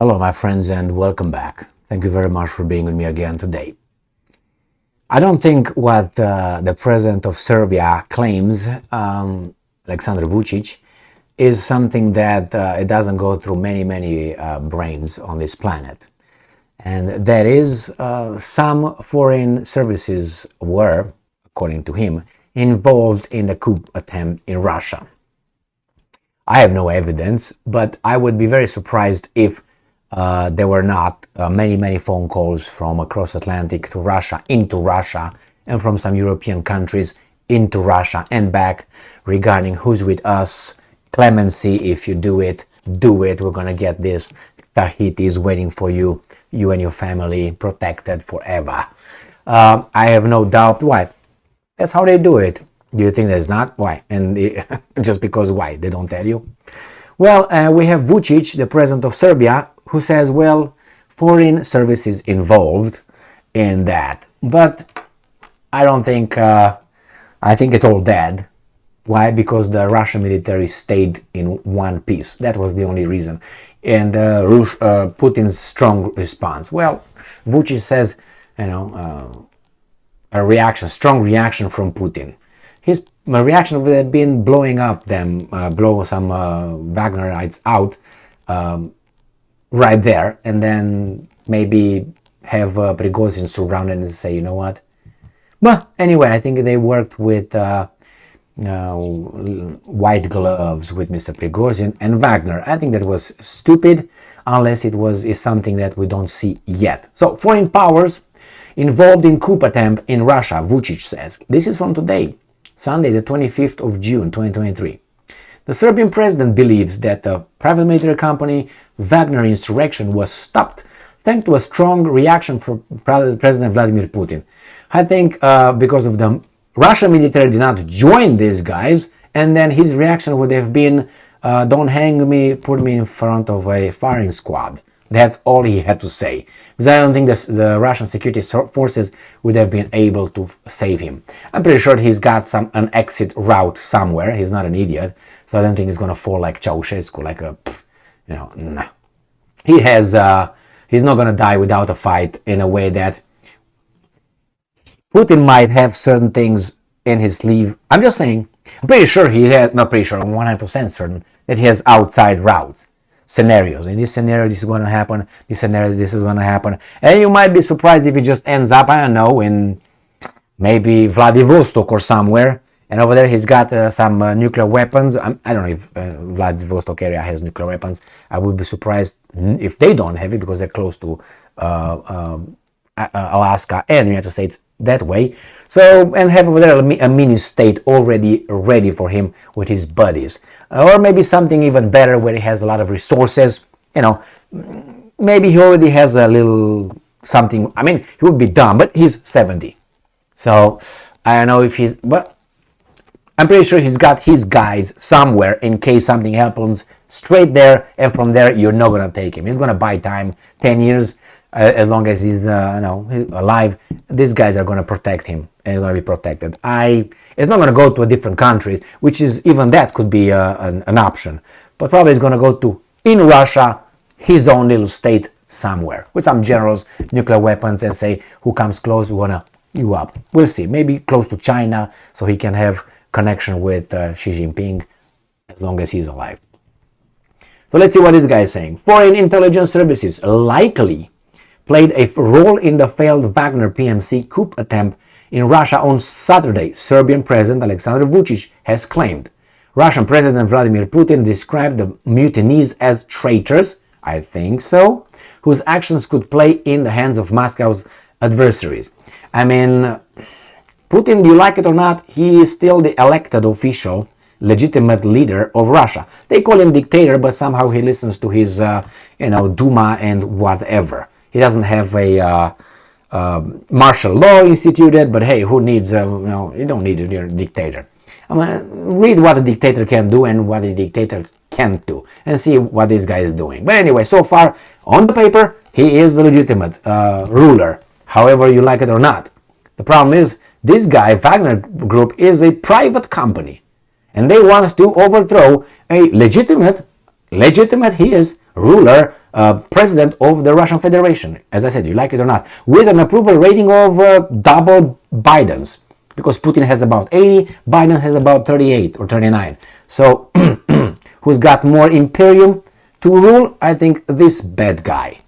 Hello, my friends, and welcome back. Thank you very much for being with me again today. I don't think what the president of Serbia claims, Aleksandar Vucic, is something that it doesn't go through many brains on this planet. And that is some foreign services were, according to him, involved in the coup attempt in Russia. I have no evidence, but I would be very surprised if there were not many phone calls from across Atlantic to Russia, into Russia, and from some European countries into Russia and back regarding who's with us, clemency, if you do it, we're gonna get this, Tahiti is waiting for you, you and your family protected forever. I have no doubt. Why? That's how they do it. Do you think that's not? Why? And just because why? They don't tell you? Well, we have Vucic, the president of Serbia, who says, well, foreign services involved in that. But I don't think, I think it's all dead. Why? Because the Russian military stayed in one piece. That was the only reason. And Putin's strong response. Well, Vucic says, a strong reaction from Putin. His reaction would have been blowing up them, blow some Wagnerites out right there, and then maybe have Prigozhin surrounded and say, you know what? But anyway, I think they worked with white gloves with Mr. Prigozhin and Wagner. I think that was stupid, unless it is something that we don't see yet. So, foreign powers involved in coup attempt in Russia, Vucic says. This is from today, Sunday, the 25th of June, 2023. The Serbian president believes that the private military company Wagner insurrection was stopped thanks to a strong reaction from President Vladimir Putin. I think because of the Russian military did not join these guys, and then his reaction would have been, don't hang me, put me in front of a firing squad. That's all he had to say. Because I don't think the Russian security forces would have been able to save him. I'm pretty sure he's got an exit route somewhere. He's not an idiot. So I don't think he's going to fall like Ceausescu, like nah. He's not going to die without a fight in a way that Putin might have certain things in his sleeve. I'm just saying, I'm pretty sure I'm 100% certain that he has outside routes. Scenarios. In this scenario, this is going to happen. This scenario, this is going to happen. And you might be surprised if it just ends up, I don't know, in maybe Vladivostok or somewhere. And over there, he's got some nuclear weapons. I don't know if Vladivostok area has nuclear weapons. I would be surprised if they don't have it, because they're close to Alaska and the United States that way. So, and have over there a mini state already ready for him with his buddies. Or maybe something even better where he has a lot of resources. Maybe he already has a little something. I mean, he would be dumb, but he's 70. So, I don't know if but I'm pretty sure he's got his guys somewhere in case something happens straight there, and from there, you're not going to take him. He's going to buy time, 10 years, as long as he's alive. These guys are going to protect him, and he's going to be protected. It's not going to go to a different country, which is, even that could be an option. But probably it's going to go to, in Russia, his own little state somewhere, with some generals, nuclear weapons, and say, who comes close, we want to you up. We'll see. Maybe close to China, so he can have connection with Xi Jinping, as long as he's alive. So let's see what this guy is saying. Foreign intelligence services likely played a role in the failed Wagner PMC coup attempt in Russia on Saturday, Serbian President Aleksandar Vucic has claimed. Russian President Vladimir Putin described the mutineers as traitors, I think so, whose actions could play in the hands of Moscow's adversaries. I mean, Putin, do you like it or not, he is still the elected official, legitimate leader of Russia. They call him dictator, but somehow he listens to his, Duma and whatever. He doesn't have a martial law instituted, but hey, who needs, you don't need a dictator. Read what a dictator can do and what a dictator can't do, and see what this guy is doing. But anyway, so far, on the paper, he is the legitimate ruler, however you like it or not. The problem is, this guy, Wagner Group, is a private company, and they want to overthrow a legitimate he is, ruler, president of the Russian Federation. As I said, you like it or not, with an approval rating of double Biden's. Because Putin has about 80, Biden has about 38 or 39. So, who's got more imperium to rule? I think this bad guy.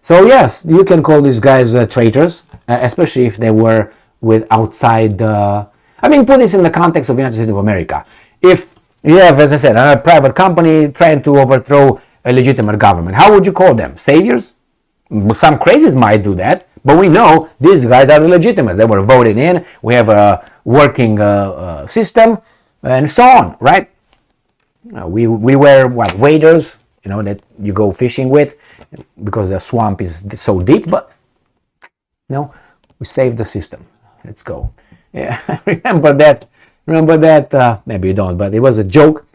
So yes, you can call these guys traitors, especially if they were with outside. I mean, put this in the context of the United States of America. If you have, as I said, a private company trying to overthrow a legitimate government, how would you call them? Saviors? Some crazies might do that, but we know these guys are legitimate. They were voted in. We have a working system, and so on, right? We were what, waders, that you go fishing with, because the swamp is so deep. But no, we saved the system. Let's go. Yeah, remember that. Maybe you don't, but it was a joke.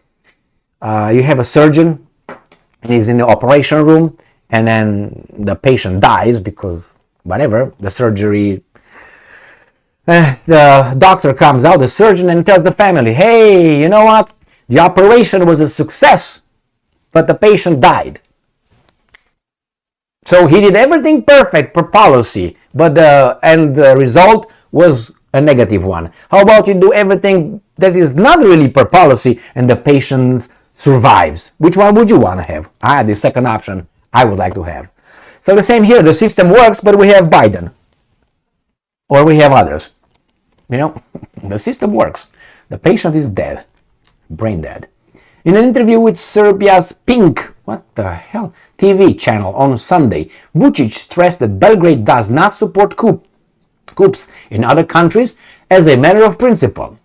You have a surgeon, and he's in the operation room, and then the patient dies because whatever, the surgery, the doctor comes out, the surgeon, and tells the family, hey, you know what, the operation was a success, but the patient died. So he did everything perfect per policy, but the end result was a negative one. How about you do everything that is not really per policy and the patient survives? Which one would you want to have? The second option I would like to have. So the same here, the system works, but we have Biden. Or we have others. The system works. The patient is dead. Brain dead. In an interview with Serbia's Pink, TV channel on Sunday, Vucic stressed that Belgrade does not support coups in other countries as a matter of principle.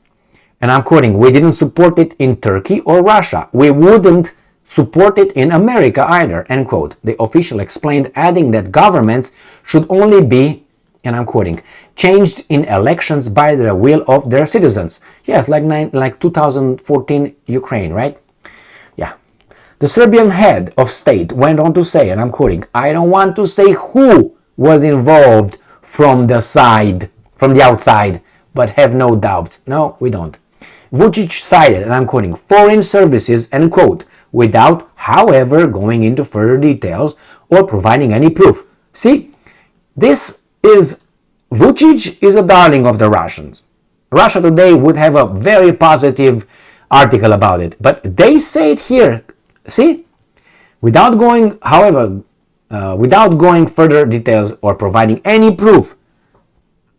And I'm quoting, we didn't support it in Turkey or Russia. We wouldn't support it in America either, end quote. The official explained, adding that governments should only be, and I'm quoting, changed in elections by the will of their citizens. Yes, like 2014 Ukraine, right? Yeah. The Serbian head of state went on to say, and I'm quoting, I don't want to say who was involved from the outside, but have no doubts. No, we don't. Vucic cited, and I'm quoting, foreign services, end quote, without, however, going into further details or providing any proof. See, Vucic is a darling of the Russians. Russia Today would have a very positive article about it, but they say it here, see, without going further details or providing any proof.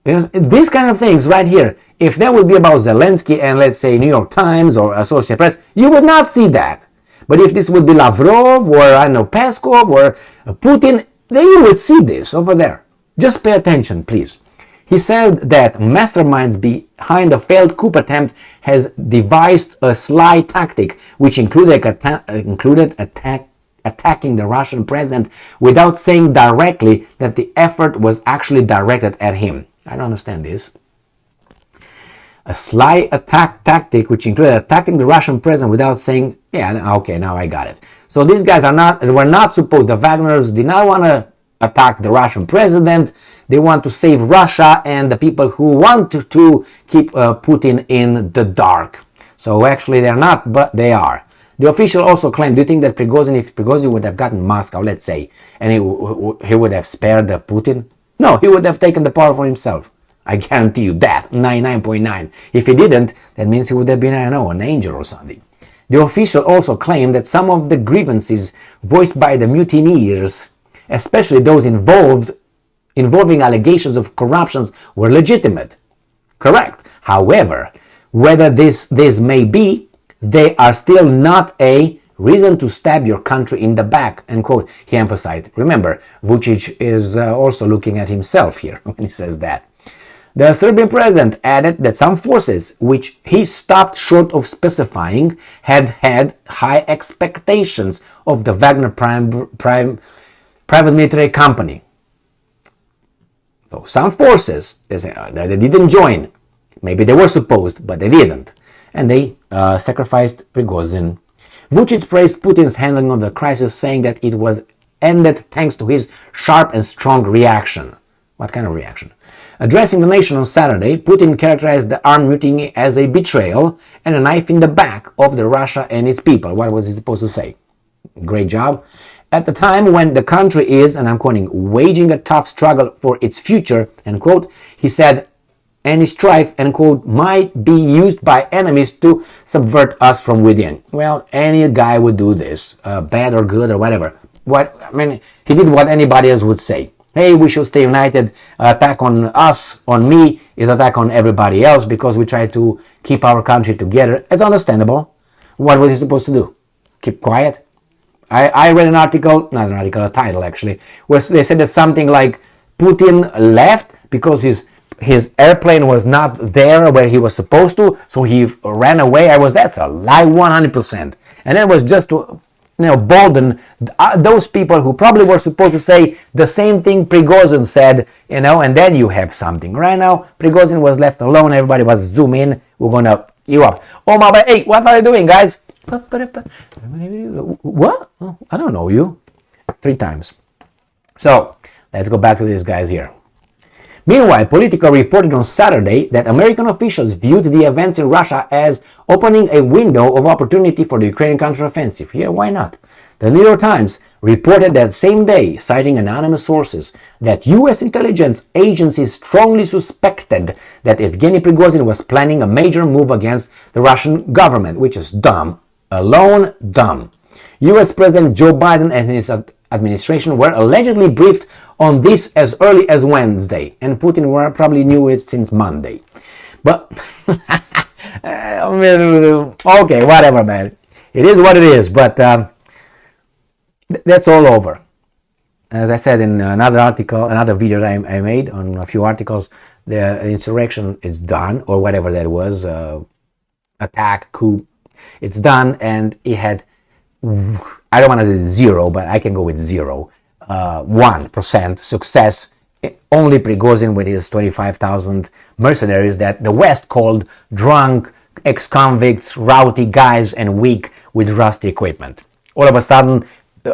Because these kind of things right here, if that would be about Zelensky and let's say New York Times or Associated Press, you would not see that. But if this would be Lavrov or Peskov or Putin, then you would see this over there. Just pay attention, please. He said that masterminds behind the failed coup attempt has devised a sly tactic which included attacking the Russian president without saying directly that the effort was actually directed at him. I don't understand this. A sly attack tactic which included attacking the Russian president without saying, yeah, okay, now I got it. So these guys were not supposed, the Wagners did not want to attack the Russian president. They want to save Russia and the people who want to keep Putin in the dark. So actually they're not, but they are. The official also claimed, do you think that if Prigozhin would have gotten Moscow, let's say, and he would have spared the Putin? No, he would have taken the power for himself. I guarantee you that, 99.9. If he didn't, that means he would have been, I don't know, an angel or something. The official also claimed that some of the grievances voiced by the mutineers, especially those involving allegations of corruptions, were legitimate. Correct. However, whether this may be, they are still not a reason to stab your country in the back, end quote, he emphasized. Remember, Vucic is also looking at himself here when he says that. The Serbian president added that some forces, which he stopped short of specifying, had high expectations of the Wagner private military company. So some forces, they didn't join. Maybe they were supposed, but they didn't. And they sacrificed Prigozhin. Vucic praised Putin's handling of the crisis, saying that it was ended thanks to his sharp and strong reaction. What kind of reaction? Addressing the nation on Saturday, Putin characterized the armed mutiny as a betrayal and a knife in the back of Russia and its people. What was he supposed to say? Great job. At the time when the country is, and I'm quoting, waging a tough struggle for its future, end quote, he said, any strife, end quote, might be used by enemies to subvert us from within. Well, any guy would do this, bad or good or whatever. He did what anybody else would say. Hey, we should stay united. Attack on us, on me, is attack on everybody else because we try to keep our country together. It's understandable. What was he supposed to do? Keep quiet? I read an article, not an article, a title actually, where they said that something like Putin left because his airplane was not there where he was supposed to, so he ran away. That's a lie 100%. And it was just to bolden those people who probably were supposed to say the same thing Prigozhin said, and then you have something. Right now, Prigozhin was left alone, everybody was zoom in, we're gonna you up. Oh my, hey, what are you doing, guys? What? Oh, I don't know you. 3 times. So, let's go back to these guys here. Meanwhile, Politico reported on Saturday that American officials viewed the events in Russia as opening a window of opportunity for the Ukrainian counteroffensive. Yeah, why not? The New York Times reported that same day, citing anonymous sources, that U.S. intelligence agencies strongly suspected that Evgeny Prigozhin was planning a major move against the Russian government, which is dumb. Alone, dumb. U.S. President Joe Biden and his administration were allegedly briefed on this as early as Wednesday, and Putin probably knew it since Monday. But, okay, whatever, man. It is what it is, but that's all over. As I said in another video that I made on a few articles, the insurrection is done, or whatever that was, attack, coup, it's done, and it had, I don't want to say 0, but I can go with 0, 1% success. Only Prigozhin with his 25,000 mercenaries that the West called drunk, ex-convicts, rowdy guys, and weak with rusty equipment. All of a sudden,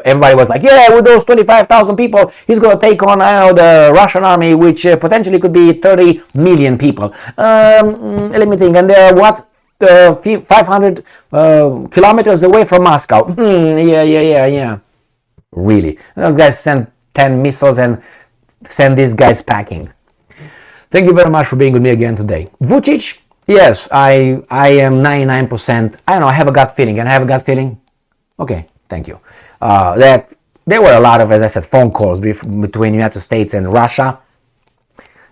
everybody was like, yeah, with those 25,000 people, he's going to take on, the Russian army, which potentially could be 30 million people. Let me think, and they're what? 500 kilometers away from Moscow. Yeah. Really. Those guys send 10 missiles and send these guys packing. Thank you very much for being with me again today. Vucic, yes, I am 99%. I don't know, I have a gut feeling. And I have a gut feeling? Okay, thank you. That there were a lot of, as I said, phone calls between the United States and Russia.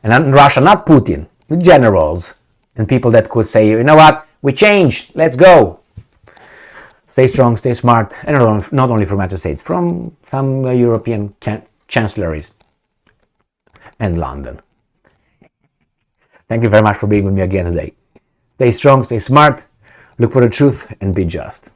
And Russia, not Putin, the generals and people that could say, you know what, we changed, let's go. Stay strong, stay smart, and not only from the United States, from some European chancelleries and London. Thank you very much for being with me again today. Stay strong, stay smart, look for the truth, and be just.